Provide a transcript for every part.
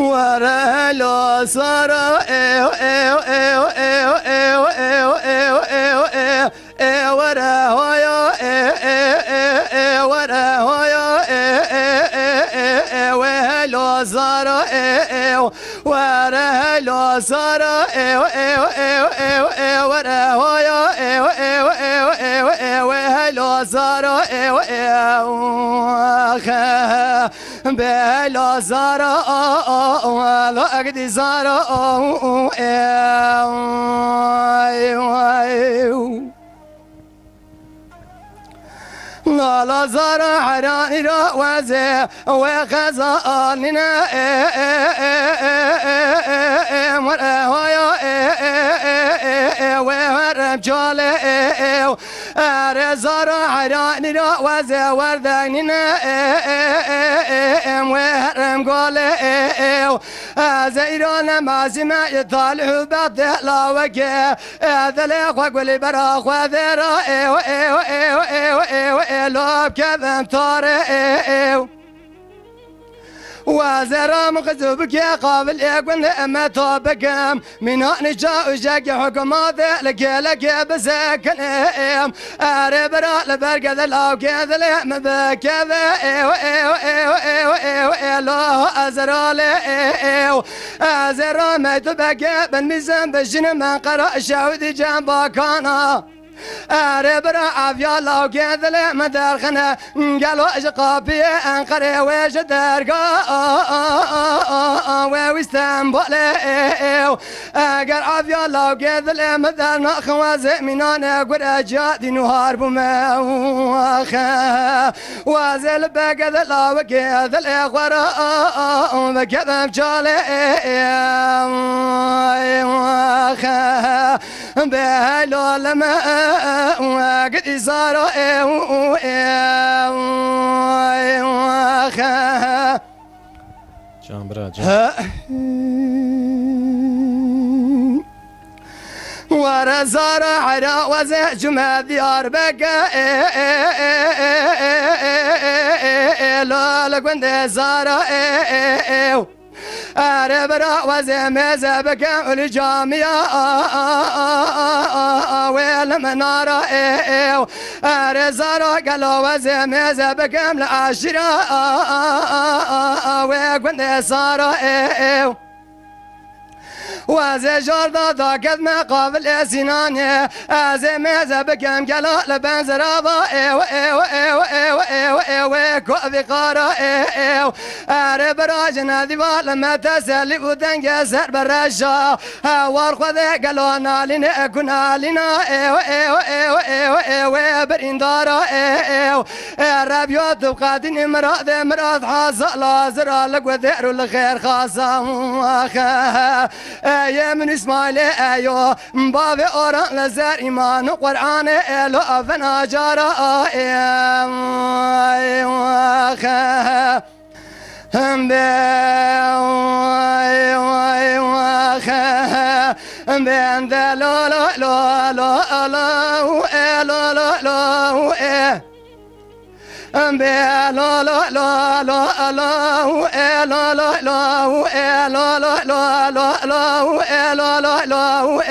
ورا لو صار ايو ايو ايو ايو ايو ايو ايو ايو ايو ايو ورا هويا ايو ايو ايو ورا هويا ايو ايو ايو لو صار ايو ورا لو صار ايو ايو ايو ايو ايو ورا هويا ايو ايو ايو ايو ايو لو صار ايو ايو بلا زارا ولا أقدي زارا لا زارا حراني را وزي وخزاننا وهرب جالي زارا حراني را وزي ورداننا وهرم قالي زيران مازما يطالع بعد لا وجه ذلك وقولي براخ وذرا لو كذا طارئ وزرا مغزوبك يا قابل يقول اما توبكم من هون جاء وجاك حكومات لك بسكن اربرا لبرقد لو كذا لهم بكذا لو ازرا ازرا ما تبقى بالميزان بجن من قرأ شعودي جنبك انا أربرا عفيا لو كذل مدرخنا قالوا إشقابي أنقري ويش درقا ويستنبولي أقر عفيا لو كذل مدرنا خوازي منانا قد جادي نهارب موخا وازل بقذل لو كذل إخورا بكذب جالي بهلو لما وقد صاروا جان برا جان ورا زار حرا وزع جمع ديار بقى لا لقند زار أربرا وزمزة بكم الجامعة والمنارة أرزارا قالوا وزمزة بكم العشرة وكنت صارا وزي جردا ضاقت ما قابل سناني ازي ميزة بكم قلا لبنزرابا كوفي قارا ارب راجنا ديبا لما تسلي ودنجا سر برشا وارخذ قالوا نالنا كنا لنا برندارا ربيوت بقادني مراد حاصل لازر لك وذير الخير خاصة يا من اسماعيل ايو باب اوران لزر ايمان قران الو افنا جارا هم بين لا لا لا لا لا لا لا لا لا لا لا لا لا لا لا لا لا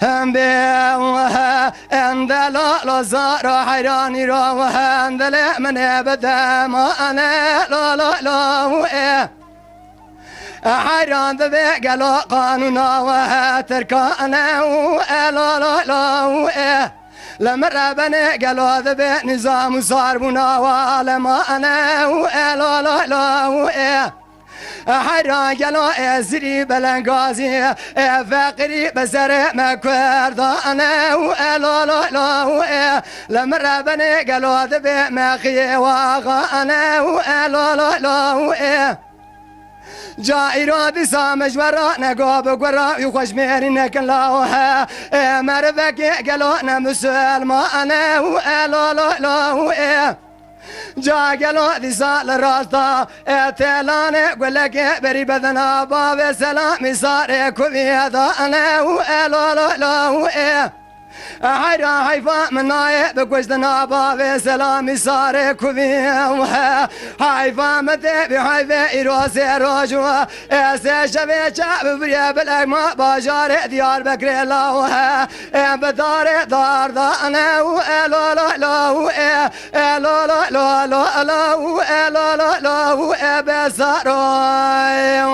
هم بيوها عند لا زار حيراني روها عند من ابدا ما انا لا حيران ذبي قالوا قانونا وتركانا لا لما ربنا قالوا ذبي نظام صار بنا ولما انا لا حران قالوا ازري بلنغازي فقري بزر ما كردانا لا لما ربنا قالوا ذبي ما خي واغانا لا جائرة بسامج ورا نقاب قرا يخش ميرنك الله مرفك قالوا نمسل ما انا لا جاگلو دیسال راستا اتلانه گلک بری بدنا باب سلام ساره کویدا انا و الالالو حيرا حيفا من نايب بقوزدنا باب سلام ساره کویدا حيفا مدبي حيفا ایروز روجوا اس شبه چاب بریا بلک ما باجار دیار بکر لاوه بدار دار دا انا و الالالو الالالو بسارای